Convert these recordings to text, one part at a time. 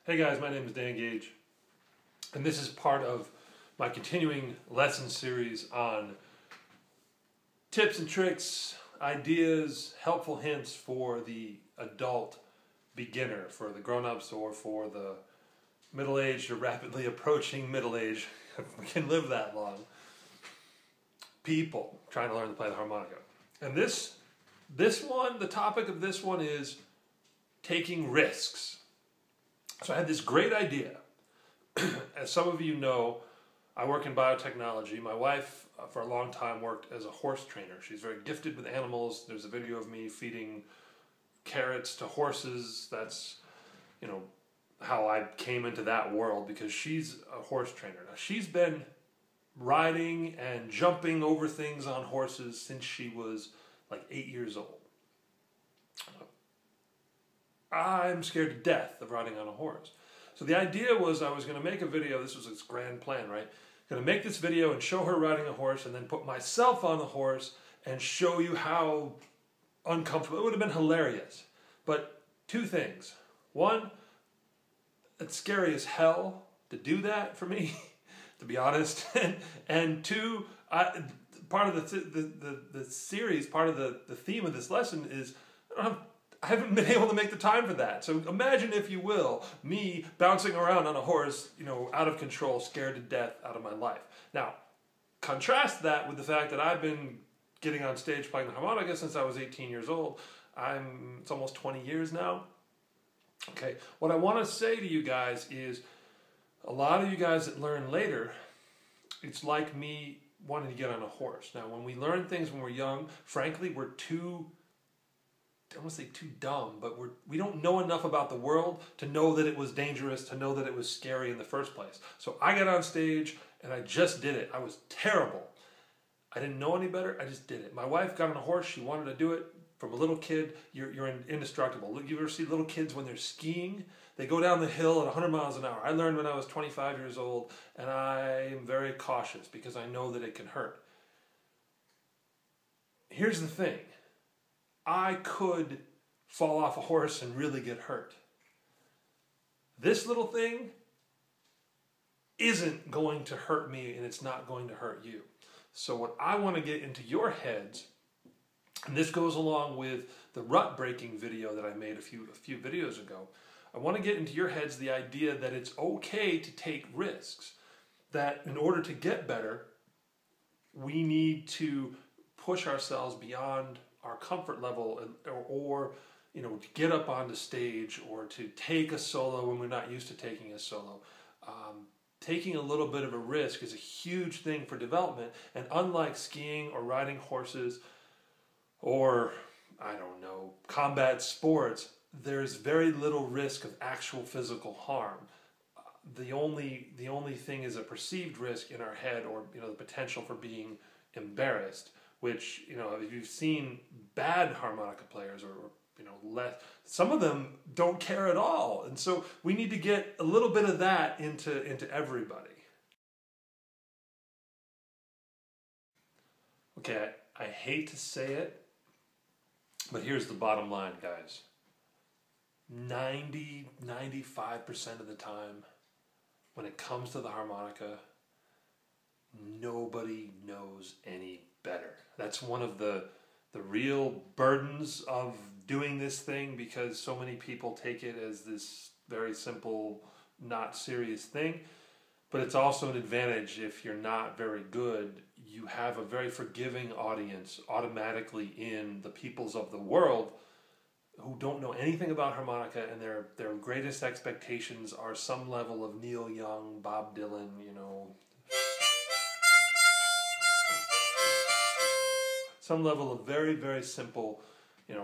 Hey guys, my name is Dan Gage, and this is part of my continuing lesson series on tips and tricks, ideas, helpful hints for the adult beginner, for the grown-ups or for the middle-aged or rapidly approaching middle age, if we can live that long, people trying to learn to play the harmonica. And this one, the topic of this one is taking risks. So I had this great idea. As some of you know, I work in biotechnology. My wife, for a long time, worked as a horse trainer. She's very gifted with animals. There's a video of me feeding carrots to horses. That's, how I came into that world, because she's a horse trainer. Now, she's been riding and jumping over things on horses since she was like 8 years old. I'm scared to death of riding on a horse. So the idea was I was going to make a video. This was its grand plan, right? Going to make this video and show her riding a horse and then put myself on the horse and show you how uncomfortable. It would have been hilarious. But two things. One, it's scary as hell to do that for me, to be honest. And two, part of the series, part of the theme of this lesson is I haven't been able to make the time for that. So imagine, if you will, me bouncing around on a horse, out of control, scared to death out of my life. Now, contrast that with the fact that I've been getting on stage playing the harmonica since I was 18 years old. It's almost 20 years now. Okay, what I want to say to you guys is, a lot of you guys that learn later, it's like me wanting to get on a horse. Now, when we learn things when we're young, frankly, we're too, I don't want to say too dumb, but we don't know enough about the world to know that it was dangerous, to know that it was scary in the first place. So I got on stage and I just did it. I was terrible. I didn't know any better. I just did it. My wife got on a horse. She wanted to do it. From a little kid, you're indestructible. You ever see little kids when they're skiing? They go down the hill at 100 miles an hour. I learned when I was 25 years old, and I am very cautious because I know that it can hurt. Here's the thing. I could fall off a horse and really get hurt. This little thing isn't going to hurt me, and it's not going to hurt you. So what I want to get into your heads, and this goes along with the rut breaking video that I made a few videos ago, I want to get into your heads the idea that it's okay to take risks, that in order to get better, we need to push ourselves beyond our comfort level, or to get up on the stage, or to take a solo when we're not used to taking a solo. Taking a little bit of a risk is a huge thing for development, and unlike skiing or riding horses or, combat sports, there's very little risk of actual physical harm. The only thing is a perceived risk in our head, or the potential for being embarrassed, which, if you've seen bad harmonica players, or some of them don't care at all. And so we need to get a little bit of that into everybody. Okay, I hate to say it, but here's the bottom line, guys. 95% of the time, when it comes to the harmonica, nobody knows any better. That's one of the real burdens of doing this thing, because so many people take it as this very simple, not serious thing. But it's also an advantage if you're not very good. You have a very forgiving audience automatically in the peoples of the world who don't know anything about harmonica, and their greatest expectations are some level of Neil Young, Bob Dylan, some level of very, very simple,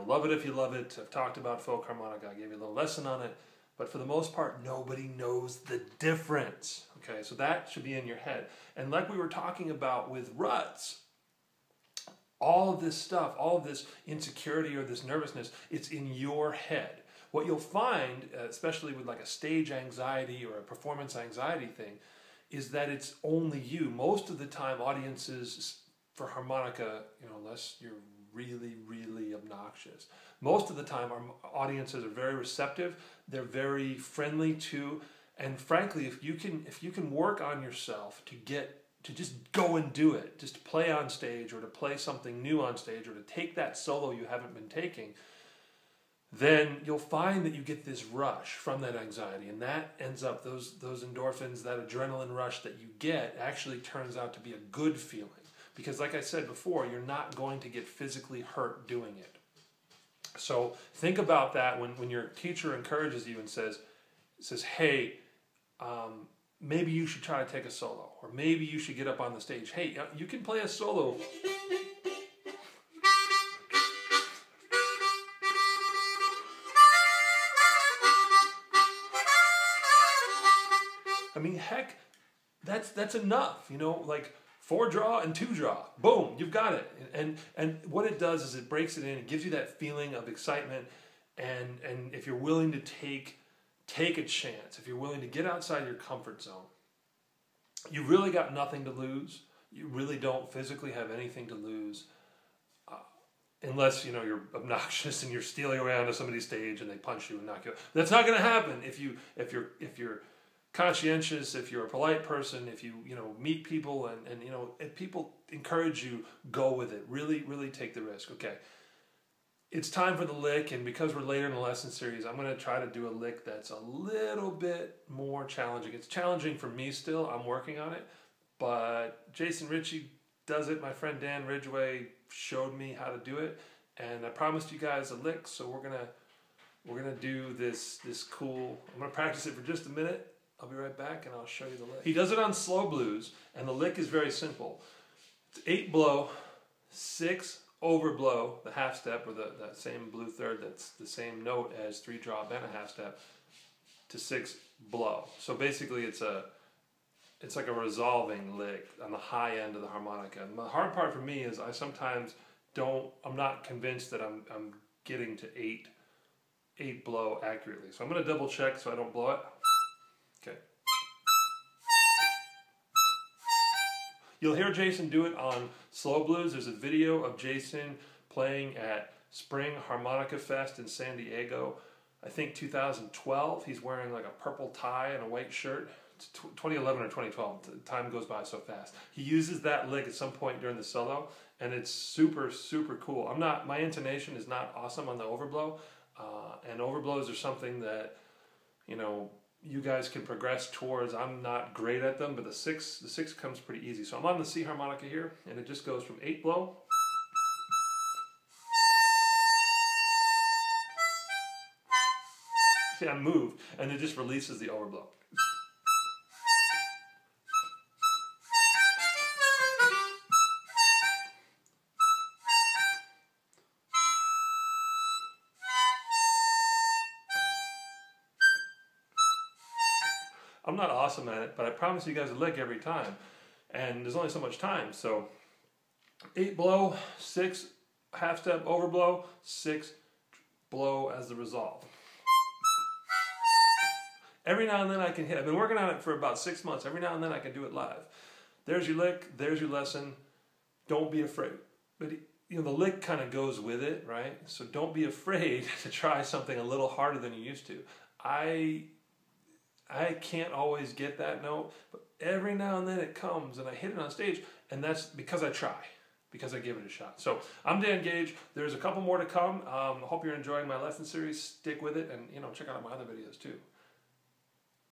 love it if you love it. I've talked about folk harmonica. I gave you a little lesson on it. But for the most part, nobody knows the difference. Okay, so that should be in your head. And like we were talking about with ruts, all of this stuff, all of this insecurity or this nervousness, it's in your head. What you'll find, especially with like a stage anxiety or a performance anxiety thing, is that it's only you. Most of the time, audiences for harmonica, unless you're really, really obnoxious. Most of the time, our audiences are very receptive. They're very friendly too. And frankly, if you can work on yourself to just go and do it, just to play on stage or to play something new on stage or to take that solo you haven't been taking, then you'll find that you get this rush from that anxiety, and that ends up, those endorphins, that adrenaline rush that you get actually turns out to be a good feeling. Because like I said before, you're not going to get physically hurt doing it. So think about that when your teacher encourages you and says, hey, maybe you should try to take a solo, or maybe you should get up on the stage. Hey, you can play a solo. I mean, heck, that's enough, you know, like 4 draw and 2 draw. Boom, you've got it. And what it does is it breaks it in, it gives you that feeling of excitement, and if you're willing to take a chance, if you're willing to get outside your comfort zone, you really got nothing to lose. You really don't physically have anything to lose, unless, you know, you're obnoxious and you're stealing around to somebody's stage and they punch you and knock you out. That's not going to happen if you're conscientious, if you're a polite person, if you meet people and you know, if people encourage you, go with it. Really, really take the risk. Okay. It's time for the lick, and because we're later in the lesson series, I'm going to try to do a lick that's a little bit more challenging. It's challenging for me still. I'm working on it, but Jason Ritchie does it. My friend Dan Ridgway showed me how to do it, and I promised you guys a lick, so we're gonna do this cool. I'm gonna practice it for just a minute. I'll be right back, and I'll show you the lick. He does it on slow blues, and the lick is very simple. It's 8 blow, 6 overblow, the half step, or that same blue third that's the same note as 3 drop and a half step, to 6 blow. So basically it's like a resolving lick on the high end of the harmonica. And the hard part for me is I sometimes I'm not convinced that I'm getting to 8 blow accurately. So I'm going to double check so I don't blow it. Okay. You'll hear Jason do it on slow blues. There's a video of Jason playing at Spring Harmonica Fest in San Diego. I think 2012. He's wearing like a purple tie and a white shirt. It's 2011 or 2012. The time goes by so fast. He uses that lick at some point during the solo, and it's super, super cool. My intonation is not awesome on the overblow, and overblows are something that, you know, you guys can progress towards. I'm not great at them, but the six comes pretty easy. So I'm on the C harmonica here, and it just goes from 8 blow. See, I moved, and it just releases the overblow. I'm not awesome at it, but I promise you guys a lick every time. And there's only so much time. So 8 blow, 6 half step overblow, 6 blow as the resolve. Every now and then I can hit. I've been working on it for about 6 months. Every now and then I can do it live. There's your lick. There's your lesson. Don't be afraid. But you know, the lick kind of goes with it, right? So don't be afraid to try something a little harder than you used to. I can't always get that note, but every now and then it comes and I hit it on stage, and that's because I try, because I give it a shot. So I'm Dan Gage. There's a couple more to come. I hope you're enjoying my lesson series. Stick with it, and check out my other videos too.